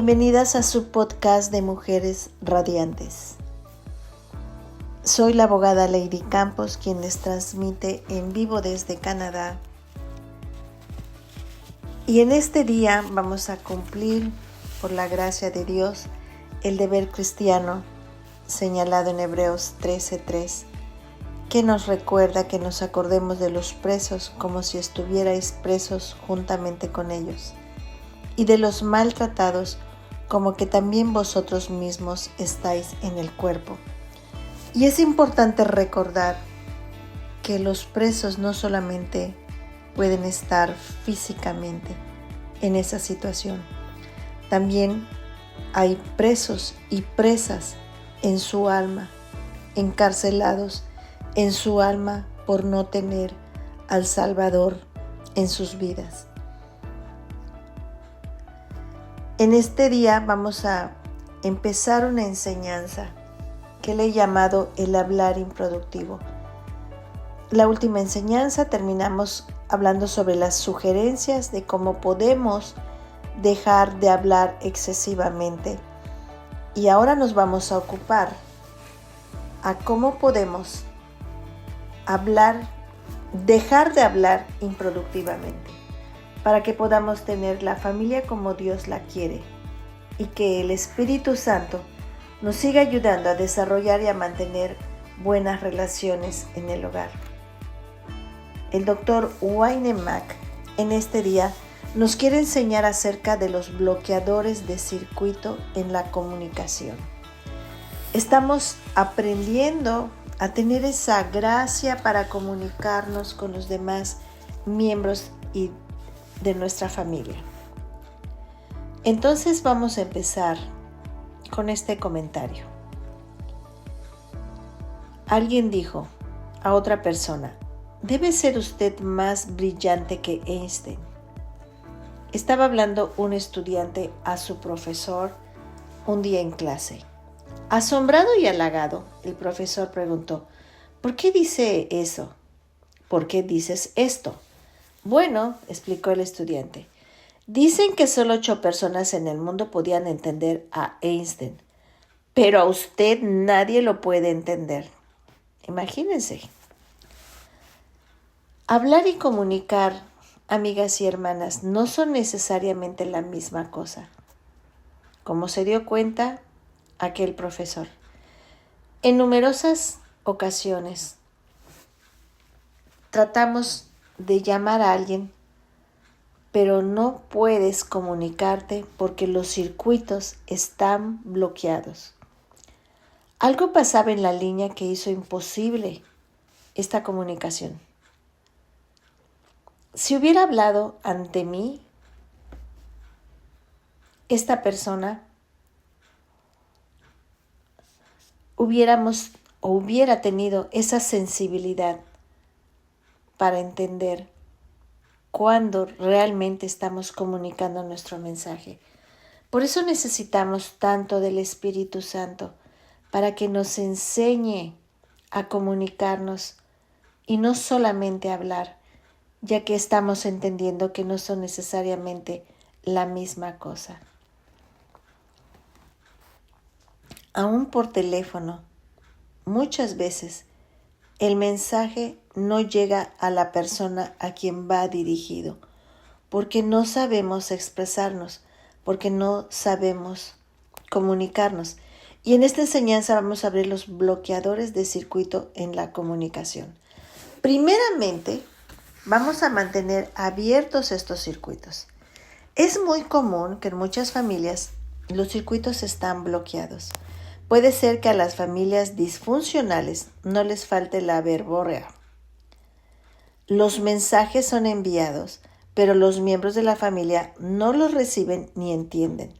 Bienvenidas a su podcast de Mujeres Radiantes. Soy la abogada Lady Campos, quien les transmite en vivo desde Canadá. Y en este día vamos a cumplir, por la gracia de Dios, el deber cristiano señalado en Hebreos 13:3, que nos recuerda que nos acordemos de los presos como si estuvierais presos juntamente con ellos, y de los maltratados como que también vosotros mismos estáis en el cuerpo. Y es importante recordar que los presos no solamente pueden estar físicamente en esa situación, también hay presos y presas en su alma, encarcelados en su alma por no tener al Salvador en sus vidas. En este día vamos a empezar una enseñanza que le he llamado el hablar improductivo. La última enseñanza terminamos hablando sobre las sugerencias de cómo podemos dejar de hablar excesivamente. Y ahora nos vamos a ocupar a cómo podemos dejar de hablar improductivamente, para que podamos tener la familia como Dios la quiere y que el Espíritu Santo nos siga ayudando a desarrollar y a mantener buenas relaciones en el hogar. El Dr. Wayne Mack en este día nos quiere enseñar acerca de los bloqueadores de circuito en la comunicación. Estamos aprendiendo a tener esa gracia para comunicarnos con los demás miembros y de nuestra familia. Entonces vamos a empezar con este comentario. Alguien dijo a otra persona: debe ser usted más brillante que Einstein. Estaba hablando un estudiante a su profesor un día en clase. Asombrado y halagado, el profesor preguntó: ¿por qué dice eso? ¿Por qué dices esto? Bueno, explicó el estudiante, dicen que solo 8 personas en el mundo podían entender a Einstein, pero a usted nadie lo puede entender. Imagínense. Hablar y comunicar, amigas y hermanas, no son necesariamente la misma cosa, como se dio cuenta aquel profesor. En numerosas ocasiones tratamos de llamar a alguien, pero no puedes comunicarte porque los circuitos están bloqueados. Algo pasaba en la línea que hizo imposible esta comunicación. Si hubiera hablado ante mí, esta persona hubiera tenido esa sensibilidad para entender cuando realmente estamos comunicando nuestro mensaje. Por eso necesitamos tanto del Espíritu Santo, para que nos enseñe a comunicarnos y no solamente hablar, ya que estamos entendiendo que no son necesariamente la misma cosa. Aún por teléfono, muchas veces el mensaje no llega a la persona a quien va dirigido, porque no sabemos expresarnos, porque no sabemos comunicarnos. Y en esta enseñanza vamos a ver los bloqueadores de circuito en la comunicación. Primeramente, vamos a mantener abiertos estos circuitos. Es muy común que en muchas familias los circuitos están bloqueados. Puede ser que a las familias disfuncionales no les falte la verborrea. Los mensajes son enviados, pero los miembros de la familia no los reciben ni entienden.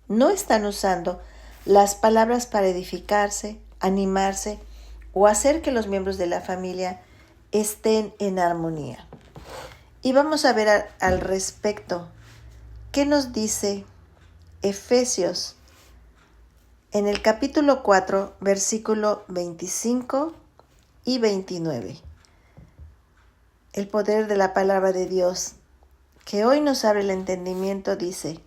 No están usando las palabras para edificarse, animarse o hacer que los miembros de la familia estén en armonía. Y vamos a ver al respecto qué nos dice Efesios en el capítulo 4, versículo 25 y 29. El poder de la palabra de Dios, que hoy nos abre el entendimiento, dice: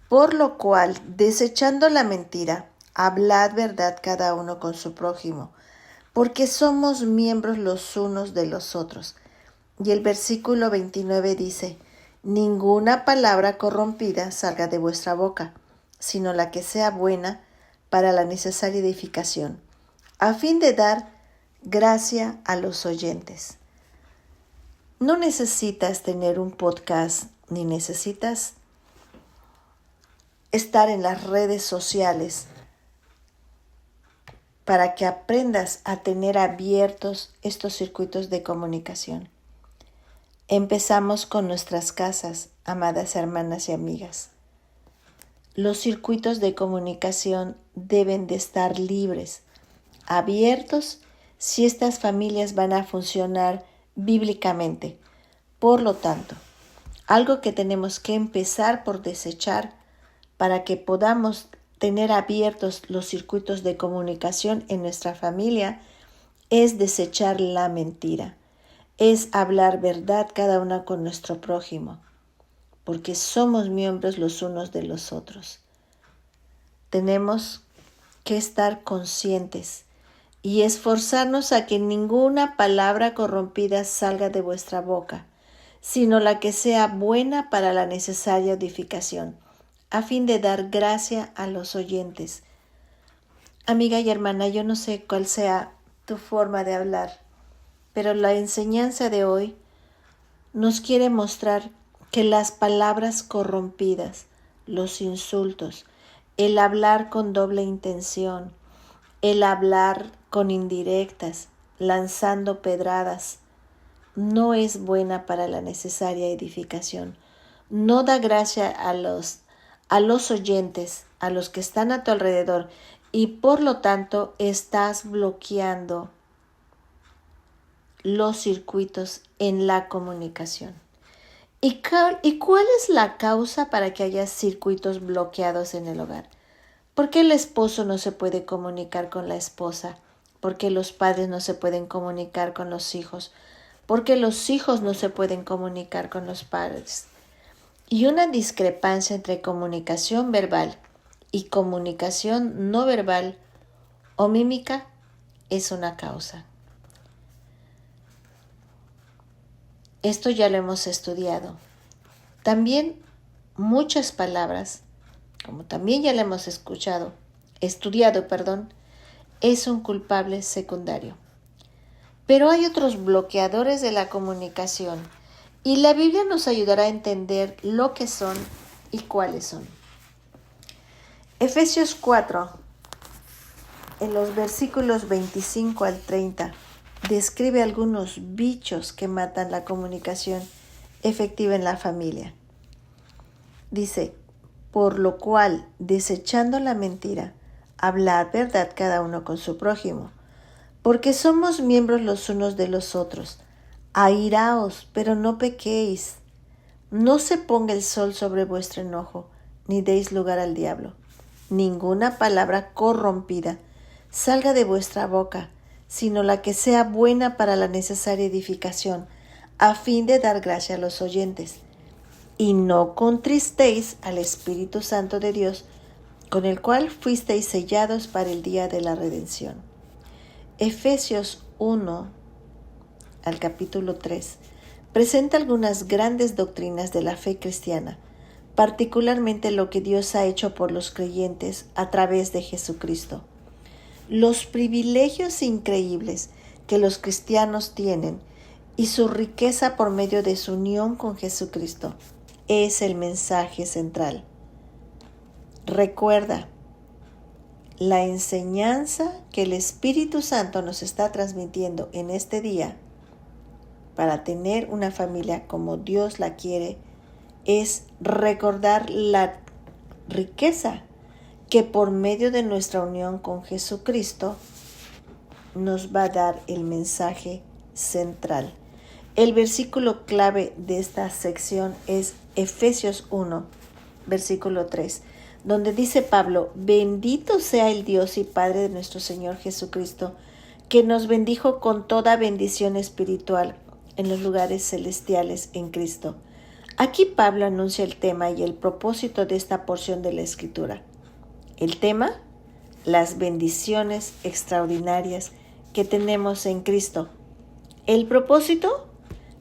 Por lo cual, desechando la mentira, hablad verdad cada uno con su prójimo, porque somos miembros los unos de los otros. Y el versículo 29 dice, ninguna palabra corrompida salga de vuestra boca, sino la que sea buena para la necesaria edificación, a fin de dar gracia a los oyentes. No necesitas tener un podcast, ni necesitas estar en las redes sociales para que aprendas a tener abiertos estos circuitos de comunicación. Empezamos con nuestras casas, amadas hermanas y amigas. Los circuitos de comunicación deben de estar libres, abiertos, si estas familias van a funcionar bíblicamente. Por lo tanto, algo que tenemos que empezar por desechar para que podamos tener abiertos los circuitos de comunicación en nuestra familia es desechar la mentira, es hablar verdad cada una con nuestro prójimo, porque somos miembros los unos de los otros. Tenemos que estar conscientes y esforzarnos a que ninguna palabra corrompida salga de vuestra boca, sino la que sea buena para la necesaria edificación, a fin de dar gracia a los oyentes. Amiga y hermana, yo no sé cuál sea tu forma de hablar, pero la enseñanza de hoy nos quiere mostrar que las palabras corrompidas, los insultos, el hablar con doble intención, el hablar con indirectas, lanzando pedradas, no es buena para la necesaria edificación. No da gracia a los oyentes, a los que están a tu alrededor, y por lo tanto estás bloqueando los circuitos en la comunicación. ¿Y cuál es la causa para que haya circuitos bloqueados en el hogar? ¿Por qué el esposo no se puede comunicar con la esposa? ¿Por qué los padres no se pueden comunicar con los hijos? ¿Por qué los hijos no se pueden comunicar con los padres? Y una discrepancia entre comunicación verbal y comunicación no verbal o mímica es una causa. Esto ya lo hemos estudiado. También muchas palabras, como también ya lo hemos estudiado, es un culpable secundario. Pero hay otros bloqueadores de la comunicación y la Biblia nos ayudará a entender lo que son y cuáles son. Efesios 4, en los versículos 25 al 30, describe algunos bichos que matan la comunicación efectiva en la familia. Dice, por lo cual, desechando la mentira, hablad verdad cada uno con su prójimo, porque somos miembros los unos de los otros. Airaos, pero no pequéis. No se ponga el sol sobre vuestro enojo, ni deis lugar al diablo. Ninguna palabra corrompida salga de vuestra boca, sino la que sea buena para la necesaria edificación, a fin de dar gracia a los oyentes. Y no contristéis al Espíritu Santo de Dios, con el cual fuisteis sellados para el día de la redención. Efesios 1 al capítulo 3 presenta algunas grandes doctrinas de la fe cristiana, particularmente lo que Dios ha hecho por los creyentes a través de Jesucristo. Los privilegios increíbles que los cristianos tienen y su riqueza por medio de su unión con Jesucristo es el mensaje central. Recuerda, la enseñanza que el Espíritu Santo nos está transmitiendo en este día para tener una familia como Dios la quiere es recordar la riqueza que por medio de nuestra unión con Jesucristo nos va a dar el mensaje central. El versículo clave de esta sección es Efesios 1, versículo 3, donde dice Pablo, bendito sea el Dios y Padre de nuestro Señor Jesucristo, que nos bendijo con toda bendición espiritual en los lugares celestiales en Cristo, Aquí Pablo anuncia el tema y el propósito de esta porción de la Escritura. El tema, las bendiciones extraordinarias que tenemos en Cristo. El propósito,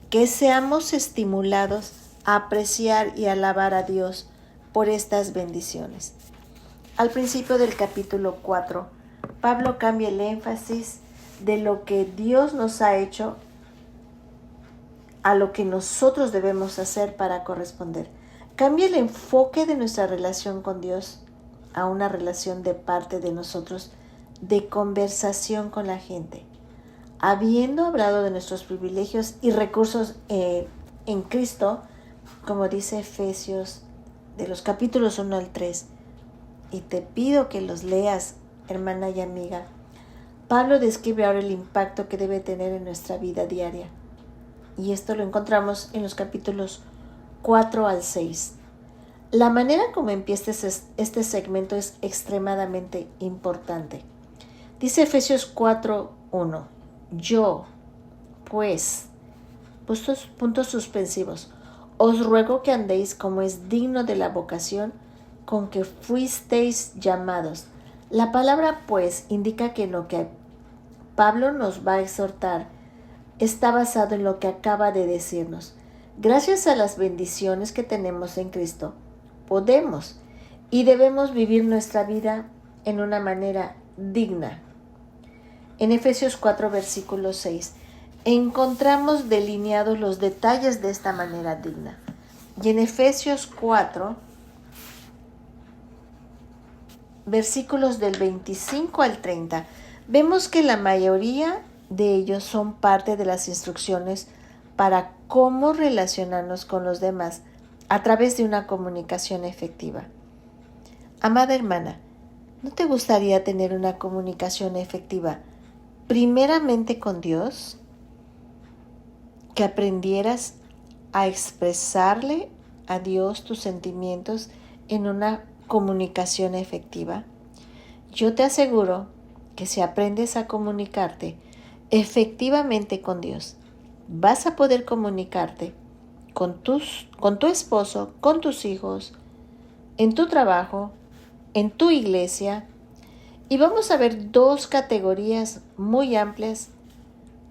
que seamos estimulados a apreciar y alabar a Dios por estas bendiciones. Al principio del capítulo 4, Pablo cambia el énfasis de lo que Dios nos ha hecho a lo que nosotros debemos hacer para corresponder. Cambia el enfoque de nuestra relación con Dios a una relación de parte de nosotros, de conversación con la gente. Habiendo hablado de nuestros privilegios y recursos en Cristo, como dice Efesios, de los capítulos 1 al 3, y te pido que los leas, hermana y amiga, Pablo describe ahora el impacto que debe tener en nuestra vida diaria. Y esto lo encontramos en los capítulos 4 al 6. La manera como empieza este segmento es extremadamente importante. Dice Efesios 4:1, yo, pues, puntos suspensivos, os ruego que andéis como es digno de la vocación con que fuisteis llamados. La palabra pues indica que lo que Pablo nos va a exhortar está basado en lo que acaba de decirnos. Gracias a las bendiciones que tenemos en Cristo, podemos y debemos vivir nuestra vida en una manera digna. En Efesios 4, versículo 6, encontramos delineados los detalles de esta manera digna. Y en Efesios 4, versículos del 25 al 30, vemos que la mayoría de ellos son parte de las instrucciones para cómo relacionarnos con los demás a través de una comunicación efectiva. Amada hermana, ¿no te gustaría tener una comunicación efectiva primeramente con Dios? Que aprendieras a expresarle a Dios tus sentimientos en una comunicación efectiva. Yo te aseguro que si aprendes a comunicarte efectivamente con Dios, vas a poder comunicarte con tu esposo, con tus hijos, en tu trabajo, en tu iglesia. Y vamos a ver dos categorías muy amplias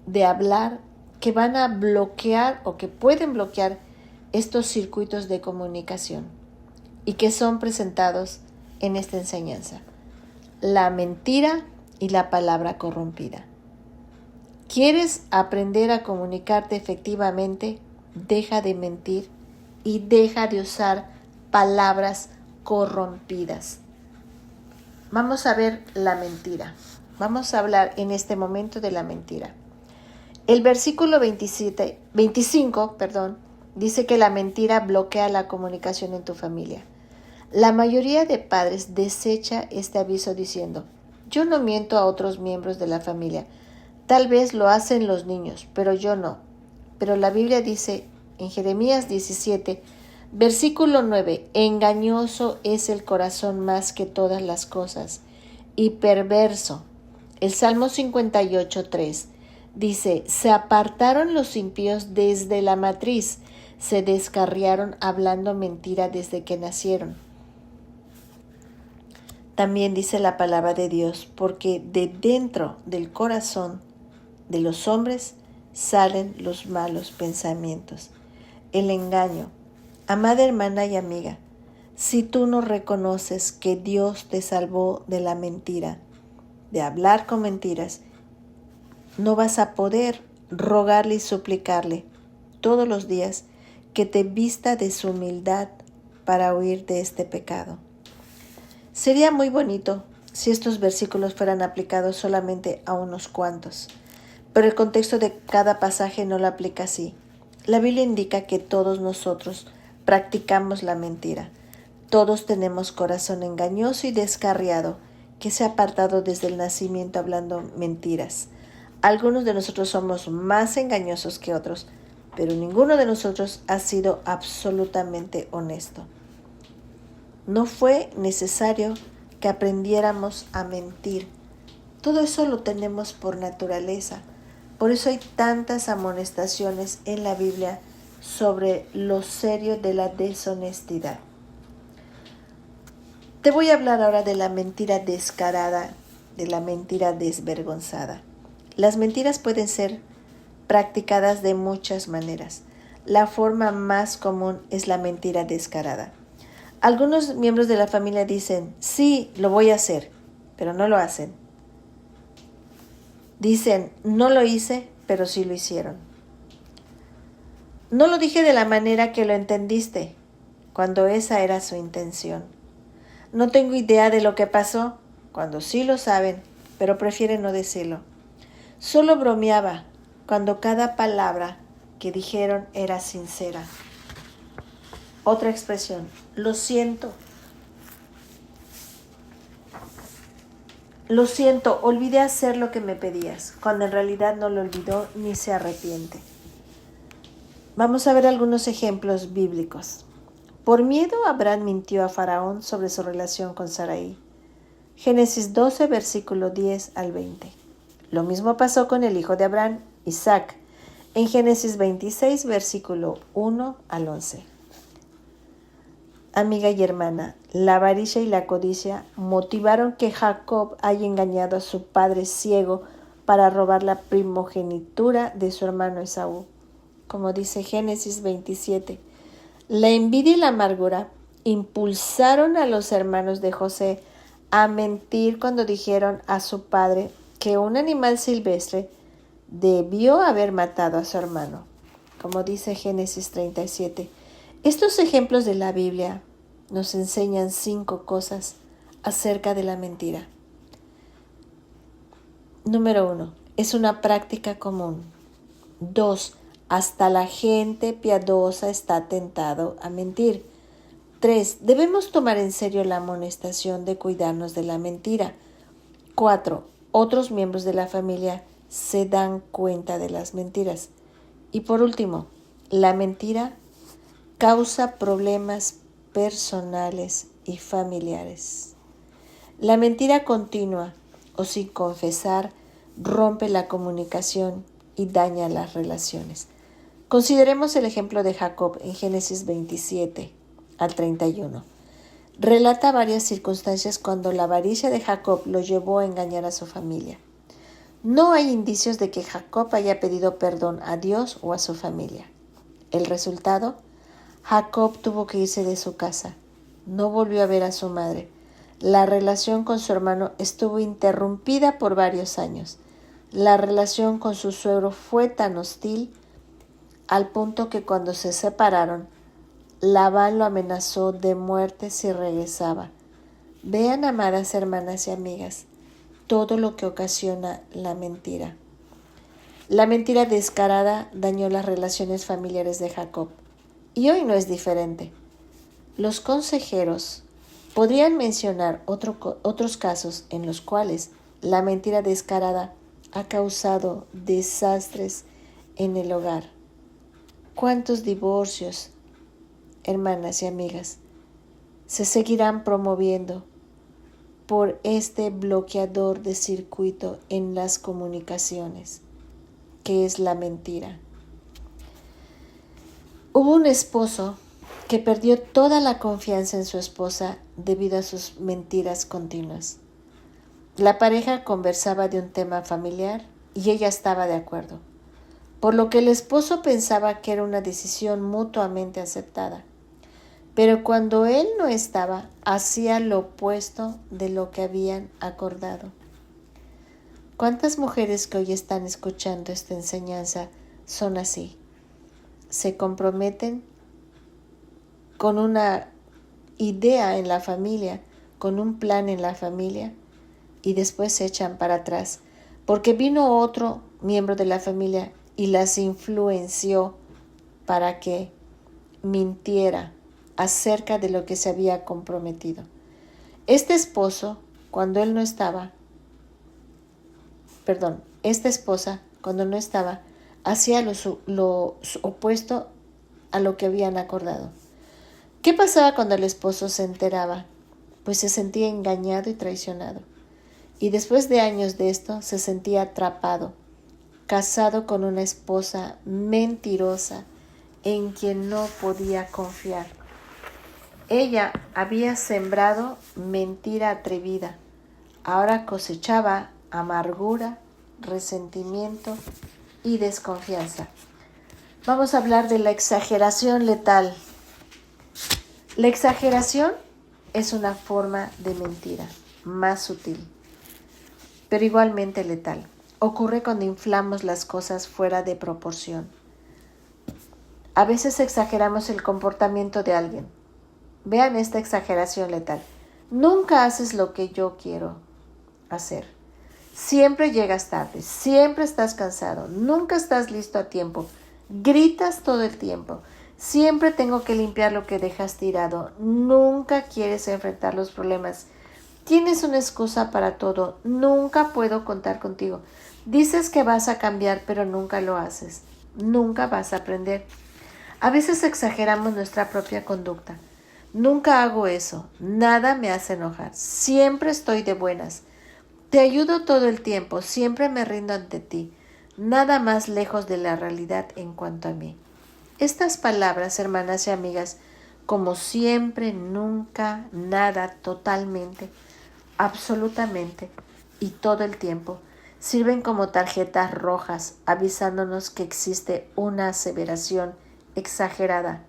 de hablar que van a bloquear o que pueden bloquear estos circuitos de comunicación y que son presentados en esta enseñanza: la mentira y la palabra corrompida. ¿Quieres aprender a comunicarte efectivamente? Deja de mentir y deja de usar palabras corrompidas. Vamos a ver la mentira. Vamos a hablar en este momento de la mentira. El versículo 25, dice que la mentira bloquea la comunicación en tu familia. La mayoría de padres desecha este aviso diciendo: yo no miento a otros miembros de la familia. Tal vez lo hacen los niños, pero yo no. Pero la Biblia dice en Jeremías 17, versículo 9, engañoso es el corazón más que todas las cosas y perverso. El Salmo 58, 3 dice: se apartaron los impíos desde la matriz, se descarriaron hablando mentira desde que nacieron. También dice la palabra de Dios: porque de dentro del corazón de los hombres salen los malos pensamientos. El engaño. Amada hermana y amiga, si tú no reconoces que Dios te salvó de la mentira, de hablar con mentiras, no vas a poder rogarle y suplicarle todos los días que te vista de su humildad para huir de este pecado. Sería muy bonito si estos versículos fueran aplicados solamente a unos cuantos, pero el contexto de cada pasaje no lo aplica así. La Biblia indica que todos nosotros practicamos la mentira. Todos tenemos corazón engañoso y descarriado que se ha apartado desde el nacimiento hablando mentiras. Algunos de nosotros somos más engañosos que otros, pero ninguno de nosotros ha sido absolutamente honesto. No fue necesario que aprendiéramos a mentir. Todo eso lo tenemos por naturaleza. Por eso hay tantas amonestaciones en la Biblia sobre lo serio de la deshonestidad. Te voy a hablar ahora de la mentira descarada, de la mentira desvergonzada. Las mentiras pueden ser practicadas de muchas maneras. La forma más común es la mentira descarada. Algunos miembros de la familia dicen, sí, lo voy a hacer, pero no lo hacen. Dicen, no lo hice, pero sí lo hicieron. No lo dije de la manera que lo entendiste, cuando esa era su intención. No tengo idea de lo que pasó, cuando sí lo saben, pero prefieren no decirlo. Solo bromeaba, cuando cada palabra que dijeron era sincera. Otra expresión, lo siento. Lo siento, olvidé hacer lo que me pedías, cuando en realidad no lo olvidó ni se arrepiente. Vamos a ver algunos ejemplos bíblicos. Por miedo, Abraham mintió a Faraón sobre su relación con Sarai. Génesis 12, versículo 10 al 20. Lo mismo pasó con el hijo de Abraham, Isaac, en Génesis 26, versículo 1 al 11. Amiga y hermana, la avaricia y la codicia motivaron que Jacob haya engañado a su padre ciego para robar la primogenitura de su hermano Esaú. Como dice Génesis 27, la envidia y la amargura impulsaron a los hermanos de José a mentir cuando dijeron a su padre que un animal silvestre debió haber matado a su hermano. Como dice Génesis 37. Estos ejemplos de la Biblia nos enseñan 5 cosas acerca de la mentira. Número 1. Es una práctica común. 2. Hasta la gente piadosa está tentado a mentir. 3. Debemos tomar en serio la amonestación de cuidarnos de la mentira. 4. Otros miembros de la familia se dan cuenta de las mentiras. Y por último, la mentira causa problemas personales y familiares. La mentira continua o sin confesar rompe la comunicación y daña las relaciones. Consideremos el ejemplo de Jacob en Génesis 27 al 31. Relata varias circunstancias cuando la avaricia de Jacob lo llevó a engañar a su familia. No hay indicios de que Jacob haya pedido perdón a Dios o a su familia. El resultado, Jacob tuvo que irse de su casa. No volvió a ver a su madre. La relación con su hermano estuvo interrumpida por varios años. La relación con su suegro fue tan hostil al punto que cuando se separaron, Labán lo amenazó de muerte si regresaba. Vean, amadas hermanas y amigas, todo lo que ocasiona la mentira. La mentira descarada dañó las relaciones familiares de Jacob. Y hoy no es diferente. Los consejeros podrían mencionar otros casos en los cuales la mentira descarada ha causado desastres en el hogar. ¿Cuántos divorcios, hermanas y amigas, se seguirán promoviendo por este bloqueador de circuito en las comunicaciones, que es la mentira? Hubo un esposo que perdió toda la confianza en su esposa debido a sus mentiras continuas. La pareja conversaba de un tema familiar y ella estaba de acuerdo, por lo que el esposo pensaba que era una decisión mutuamente aceptada. Pero cuando él no estaba, hacía lo opuesto de lo que habían acordado. ¿Cuántas mujeres que hoy están escuchando esta enseñanza son así? Se comprometen con una idea en la familia, con un plan en la familia, y después se echan para atrás, porque vino otro miembro de la familia y las influenció para que mintiera acerca de lo que se había comprometido. Esta esposa, cuando no estaba, hacía lo opuesto a lo que habían acordado. ¿Qué pasaba cuando el esposo se enteraba? Pues se sentía engañado y traicionado. Y después de años de esto, se sentía atrapado, casado con una esposa mentirosa en quien no podía confiar. Ella había sembrado mentira atrevida, ahora cosechaba amargura, resentimiento y desconfianza. Vamos a hablar de la exageración letal. La exageración es una forma de mentira más sutil, pero igualmente letal. Ocurre cuando inflamos las cosas fuera de proporción. A veces exageramos el comportamiento de alguien. Vean esta exageración letal. Nunca haces lo que yo quiero hacer. Siempre llegas tarde, siempre estás cansado, nunca estás listo a tiempo. Gritas todo el tiempo. Siempre tengo que limpiar lo que dejas tirado. Nunca quieres enfrentar los problemas. Tienes una excusa para todo. Nunca puedo contar contigo. Dices que vas a cambiar, pero nunca lo haces. Nunca vas a aprender. A veces exageramos nuestra propia conducta. Nunca hago eso. Nada me hace enojar. Siempre estoy de buenas. Te ayudo todo el tiempo. Siempre me rindo ante ti. Nada más lejos de la realidad en cuanto a mí. Estas palabras, hermanas y amigas, como siempre, nunca, nada, totalmente, absolutamente y todo el tiempo, sirven como tarjetas rojas avisándonos que existe una aseveración exagerada.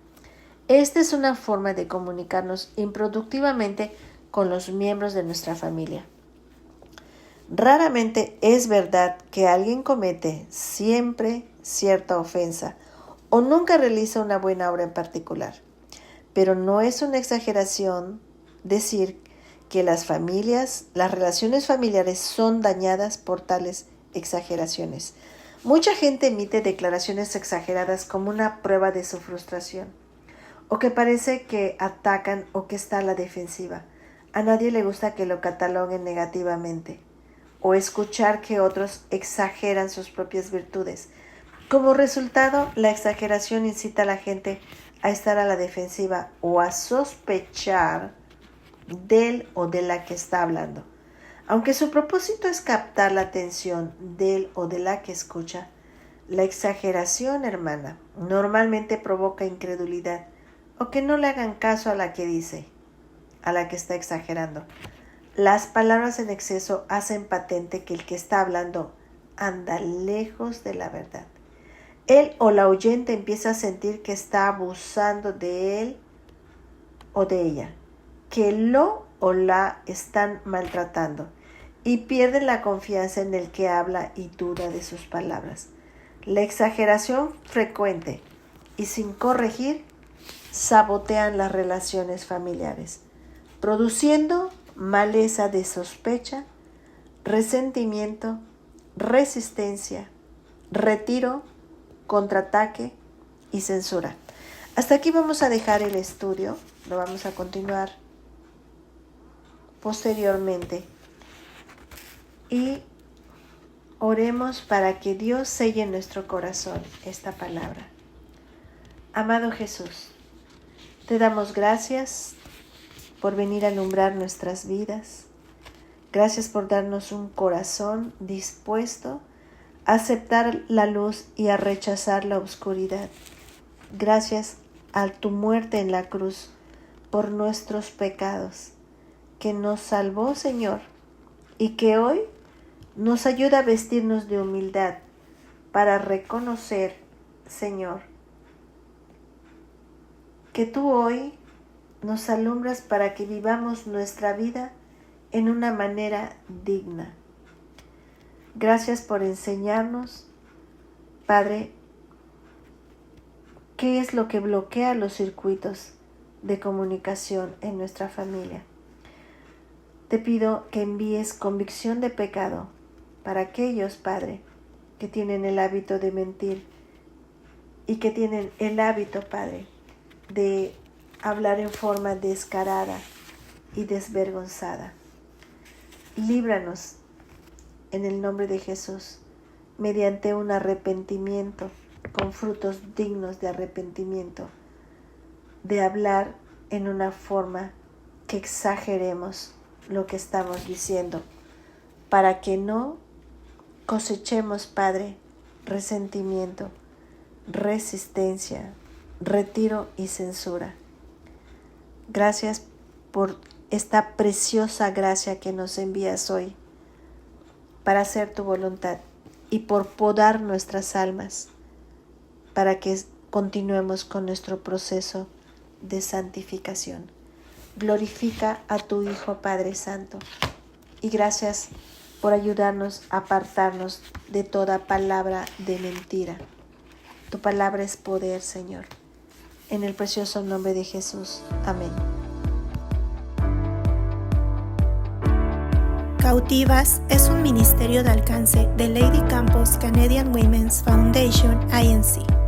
Esta es una forma de comunicarnos improductivamente con los miembros de nuestra familia. Raramente es verdad que alguien comete siempre cierta ofensa o nunca realiza una buena obra en particular, pero no es una exageración decir que las relaciones familiares son dañadas por tales exageraciones. Mucha gente emite declaraciones exageradas como una prueba de su frustración, o que parece que atacan o que está a la defensiva. A nadie le gusta que lo cataloguen negativamente, o escuchar que otros exageran sus propias virtudes. Como resultado, la exageración incita a la gente a estar a la defensiva o a sospechar del o de la que está hablando. Aunque su propósito es captar la atención del o de la que escucha, la exageración, hermana, normalmente provoca incredulidad o que no le hagan caso a la que dice, a la que está exagerando. Las palabras en exceso hacen patente que el que está hablando anda lejos de la verdad. Él o la oyente empieza a sentir que está abusando de él o de ella, que lo o la están maltratando y pierden la confianza en el que habla y duda de sus palabras. La exageración frecuente y sin corregir sabotean las relaciones familiares, produciendo maleza de sospecha, resentimiento, resistencia, retiro, contraataque y censura. Hasta aquí vamos a dejar el estudio, lo vamos a continuar posteriormente y oremos para que Dios selle en nuestro corazón esta palabra. Amado Jesús, te damos gracias por venir a alumbrar nuestras vidas. Gracias por darnos un corazón dispuesto a aceptar la luz y a rechazar la oscuridad. Gracias a tu muerte en la cruz por nuestros pecados, que nos salvó, Señor, y que hoy nos ayuda a vestirnos de humildad para reconocer, Señor, que tú hoy nos alumbras para que vivamos nuestra vida en una manera digna. Gracias por enseñarnos, Padre, qué es lo que bloquea los circuitos de comunicación en nuestra familia. Te pido que envíes convicción de pecado para aquellos, Padre, que tienen el hábito de mentir y que tienen el hábito, Padre, de hablar en forma descarada y desvergonzada. Líbranos en el nombre de Jesús, mediante un arrepentimiento, con frutos dignos de arrepentimiento, de hablar en una forma que exageremos lo que estamos diciendo, para que no cosechemos, Padre, resentimiento, resistencia, retiro y censura. Gracias por esta preciosa gracia que nos envías hoy para hacer tu voluntad y por podar nuestras almas para que continuemos con nuestro proceso de santificación. Glorifica a tu Hijo, Padre Santo, y gracias por ayudarnos a apartarnos de toda palabra de mentira. Tu palabra es poder, Señor. En el precioso nombre de Jesús. Amén. Cautivas es un ministerio de alcance de Lady Campos Canadian Women's Foundation, INC.